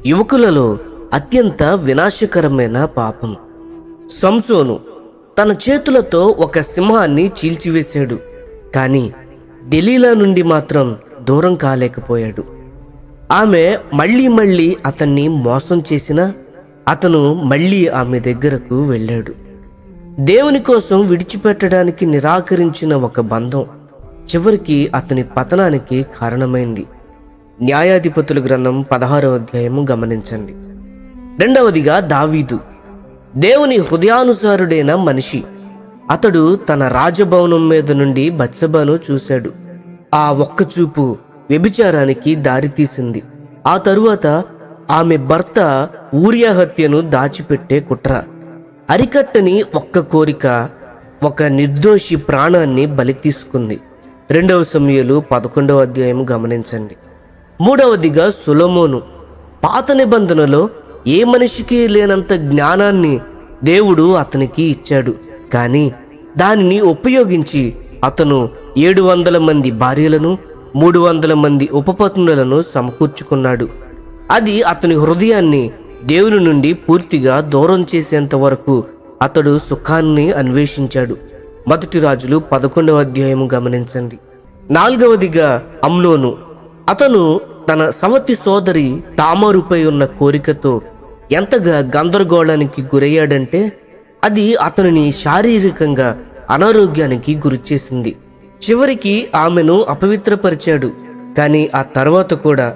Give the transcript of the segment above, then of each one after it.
యువకులలో అత్యంత వినాశకరమైన పాపం. సంసోను తన చేతులతో ఒక సింహాన్ని చీల్చివేశాడు, కానీ దెలీలా నుండి మాత్రం దూరం కాలేకపోయాడు. ఆమె మళ్ళీ అతన్ని మోసం చేసినా అతను మళ్ళీ ఆమె దగ్గరకు వెళ్ళాడు. దేవుని కోసం విడిచిపెట్టడానికి నిరాకరించిన ఒక బంధం చివరికి అతని పతనానికి కారణమైంది. న్యాయాధిపతుల గ్రంథం 16వ అధ్యాయము గమనించండి. రెండవదిగా దావీదు దేవుని హృదయానుసారుడైన మనిషి. అతడు తన రాజభవనం మీద నుండి బత్షెబను చూశాడు. ఆ ఒక్క చూపు వ్యభిచారానికి దారితీసింది. ఆ తరువాత ఆమె భర్త ఊరియా హత్యను దాచిపెట్టే కుట్ర, అరికట్టని ఒక్క కోరిక ఒక నిర్దోషి ప్రాణాన్ని బలి తీసుకుంది. 2 సమూయేలు 11వ అధ్యాయం గమనించండి. మూడవదిగా సొలొమోను. పాత నిబంధనలో ఏ మనిషికి లేనంత జ్ఞానాన్ని దేవుడు అతనికి ఇచ్చాడు, కానీ దానిని ఉపయోగించి అతను 700 మంది భార్యలను 300 మంది ఉపపత్నులను సమకూర్చుకున్నాడు. అది అతని హృదయాన్ని దేవుని నుండి పూర్తిగా దూరం చేసేంత వరకు అతడు సుఖాన్ని అన్వేషించాడు. 1 రాజులు 11వ అధ్యాయము గమనించండి. 4వదిగా అమ్నోను. అతను తన సవతి సోదరి తామారుపై ఉన్న కోరికతో ఎంతగా గందరగోళానికి గురయ్యాడంటే అది అతనిని శారీరకంగా అనారోగ్యానికి గురిచేసింది. చివరికి ఆమెను అపవిత్రపరిచాడు. కానీ ఆ తర్వాత కూడా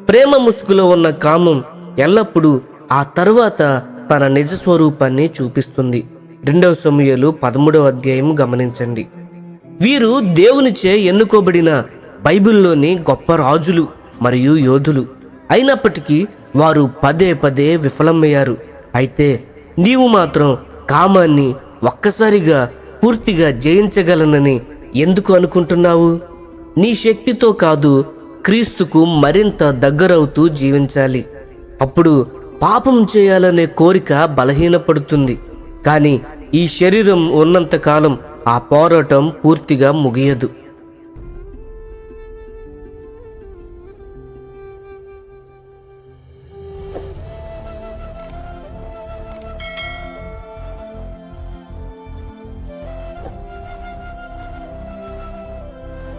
ప్రేమ ముసుగులో ఉన్న కామం ఎల్లప్పుడూ ఆ తర్వాత తన నిజ స్వరూపాన్ని చూపిస్తుంది. 2 సమూయేలు 13వ అధ్యాయం గమనించండి. వీరు దేవునిచే ఎన్నుకోబడిన బైబిల్లోని గొప్ప రాజులు మరియు యోధులు. అయినప్పటికీ వారు పదే విఫలమయ్యారు. అయితే నీవు మాత్రం కామాన్ని ఒక్కసారిగా పూర్తిగా జయించగలనని ఎందుకు అనుకుంటున్నావు? నీ శక్తితో కాదు, క్రీస్తుకు మరింత దగ్గరవుతూ జీవించాలి. అప్పుడు పాపం చేయాలనే కోరిక బలహీనపడుతుంది. కానీ ఈ శరీరం ఉన్నంతకాలం ఆ పోరాటం పూర్తిగా ముగియదు.